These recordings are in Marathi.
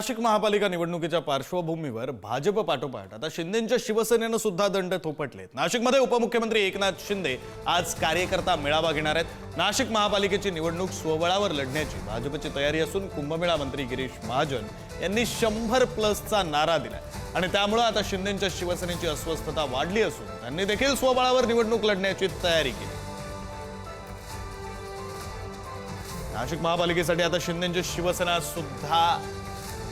नाशिक महापालिका निवडणुकीच्या पार्श्वभूमीवर भाजप पाठोपाठ आता शिंदेंच्या शिवसेनेनं सुद्धा दंड थोपटलेत। नाशिकमध्ये उपमुख्यमंत्री एकनाथ शिंदे आज कार्यकर्ता मेळावा घेणार आहेत। नाशिक महापालिकेची निवडणूक स्वबळावर लढण्याची भाजपची तयारी असून कुंभमेळा मंत्री गिरीश महाजन यांनी 100+ नारा दिलाय आणि त्यामुळे आता शिंदेंच्या शिवसेनेची अस्वस्थता वाढली असून त्यांनी देखील स्वबळावर निवडणूक लढण्याची तयारी केली। नाशिक महापालिकेसाठी आता शिंदेंची शिवसेना सुद्धा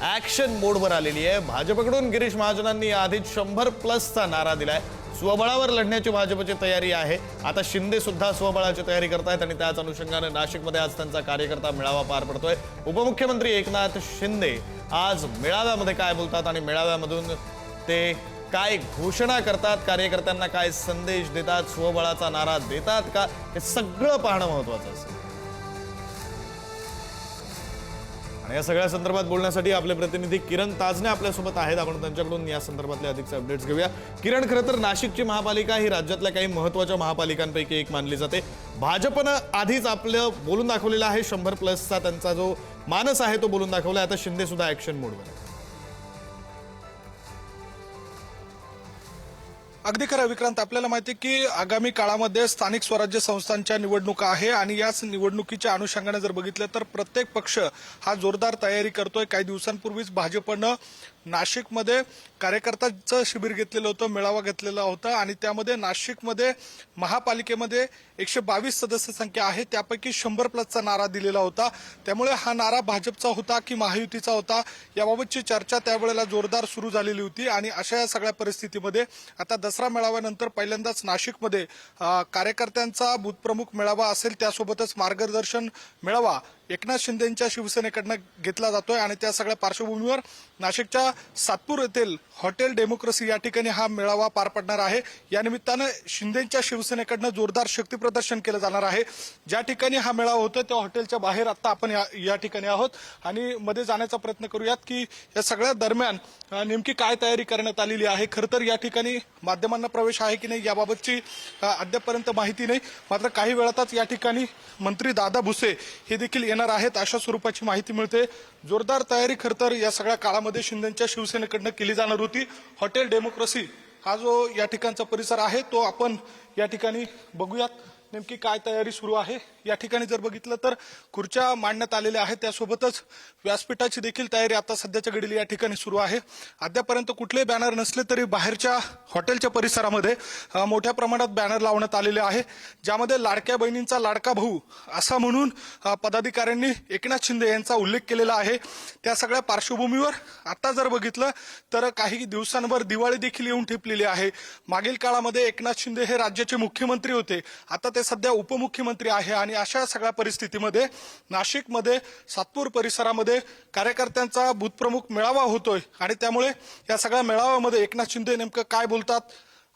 ऍक्शन मोडवर आलेली आहे। भाजपकडून गिरीश महाजनांनी आधीच 100+ नारा दिलाय। स्वबळावर लढण्याची भाजपची तयारी आहे। आता शिंदे सुद्धा स्वबळाची तयारी करतायत आणि त्याच अनुषंगाने नाशिकमध्ये आज त्यांचा कार्यकर्ता मेळावा पार पडतोय। उपमुख्यमंत्री एकनाथ शिंदे आज मेळाव्यामध्ये काय बोलतात आणि मेळाव्यामधून ते काय घोषणा करतात, कार्यकर्त्यांना काय संदेश देतात, स्वबळाचा नारा देतात का, हे सगळं पाहणं महत्त्वाचं असेल। आणि या सगळ्या संदर्भात बोलण्यासाठी आपले प्रतिनिधी किरण ताजने आपल्यासोबत आहेत। आपण त्यांच्याकडून या संदर्भातले अधिकचे अपडेट्स घेऊया। किरण, खरं तर नाशिकची महापालिका ही राज्यातल्या काही महत्त्वाच्या महापालिकांपैकी एक मानली जाते। भाजपनं आधीच आपलं बोलून दाखवलेलं आहे, 100+चा त्यांचा जो मानस आहे तो बोलून दाखवला। आता शिंदे सुद्धा ऍक्शन मोडवर आहे। अगदी खरं विक्रांत, आपल्याला माहिती आहे की आगामी काळामध्ये स्थानिक स्वराज्य संस्थांच्या निवडणुका आहे आणि याच निवडणुकीच्या अनुषंगाने जर बघितलं तर प्रत्येक पक्ष हा जोरदार तयारी करतोय। काही दिवसांपूर्वीच भाजपनं नाशिकमध्ये कार्यकर्त्यांचं शिबिर घेतलेलं होतं, मेळावा घेतलेला होता आणि त्यामध्ये नाशिकमध्ये महापालिकेमध्ये 122 सदस्य संख्या आहे, त्यापैकी 100+चा नारा दिलेला होता। त्यामुळे हा नारा भाजपचा होता की महायुतीचा होता याबाबतची चर्चा त्यावेळेला जोरदार सुरू झालेली होती। आणि अशा या सगळ्या परिस्थितीमध्ये आता दसरा मेळाव्यानंतर पहिल्यांदाच नाशिकमध्ये कार्यकर्त्यांचा बूथप्रमुख मेळावा असेल, त्यासोबतच मार्गदर्शन मेळावा एकनाथ शिंदेंच्या शिवसेनेकडनं घेतला जातोय। आणि त्या सगळ्या पार्श्वभूमीवर नाशिकच्या सातपूर येथील हॉटेल डेमोक्रेसी या ठिकाणी हा मेळावा पार पडणार आहे। या निमित्तानं शिंदेंच्या शिवसेनेकडनं जोरदार शक्ती प्रदर्शन केलं जाणार आहे। ज्या ठिकाणी हा मेळावा होता त्या हॉटेलच्या बाहेर आता आपण या ठिकाणी आहोत आणि मध्ये जाण्याचा प्रयत्न करूयात की या सगळ्या दरम्यान नेमकी काय तयारी करण्यात आलेली आहे। खरं तर या ठिकाणी माध्यमांना प्रवेश आहे की नाही याबाबतची अद्यापपर्यंत माहिती नाही, मात्र काही वेळातच या ठिकाणी मंत्री दादा भुसे हे देखील येणार आहेत अशा स्वरूपाची माहिती मिळते। जोरदार तयारी खरं तर या सगळ्या काळामध्ये शिंदेंच्या शिवसेनेकडनं केली जाणार होती। हॉटेल डेमोक्रेसी हा जो या ठिकाणचा परिसर आहे तो आपण या ठिकाणी बघूयात नेमकी काय तयारी सुरू आहे। या ठिकाणी जर बघितलं तर खुर्च्या मांडण्यात आलेल्या आहेत, त्यासोबतच व्यासपीठाची देखील तयारी आता सध्याच्या घडीला या ठिकाणी सुरू आहे। अद्यापर्यंत कुठले बॅनर नसले तरी बाहेरच्या हॉटेलच्या परिसरामध्ये मोठ्या प्रमाणात बॅनर लावण्यात आलेले आहे, ज्यामध्ये लाडक्या बहिणींचा लाडका भाऊ असा म्हणून पदाधिकाऱ्यांनी एकनाथ शिंदे यांचा उल्लेख केलेला आहे। त्या सगळ्या पार्श्वभूमीवर आता जर बघितलं तर काही दिवसांवर दिवाळी देखील येऊन ठेपलेली आहे। मागील काळामध्ये एकनाथ शिंदे हे राज्याचे मुख्यमंत्री होते, आता ते सध्या उपमुख्यमंत्री आहे आणि अशा सगळ्या परिस्थितीमध्ये नाशिकमध्ये सातपूर परिसरामध्ये कार्यकर्त्यांचा बूथप्रमुख मेळावा होतोय आणि त्यामुळे या सगळ्या मेळाव्यामध्ये एकनाथ शिंदे नेमकं काय बोलतात,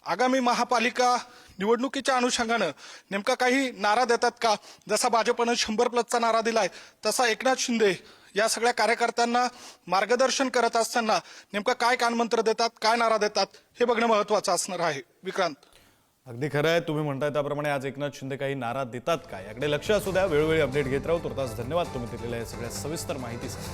आगामी महापालिका निवडणुकीच्या अनुषंगानं नेमका काही नारा देतात का, जसा भाजपनं 100+चा नारा दिलाय तसा एकनाथ शिंदे या सगळ्या कार्यकर्त्यांना मार्गदर्शन करत असताना नेमका काय कानमंत्र देतात, काय नारा देतात हे बघणं महत्वाचं असणार आहे। विक्रांत, अगदी खरं आहे, तुम्ही म्हणताय त्याप्रमाणे आज एकनाथ शिंदे काही नारा देतात का याकडे लक्ष असू द्या। वेळोवेळी अपडेट घेत राहू। तुर्तास धन्यवाद तुम्ही दिलेल्या या सगळ्या सविस्तर माहितीसाठी।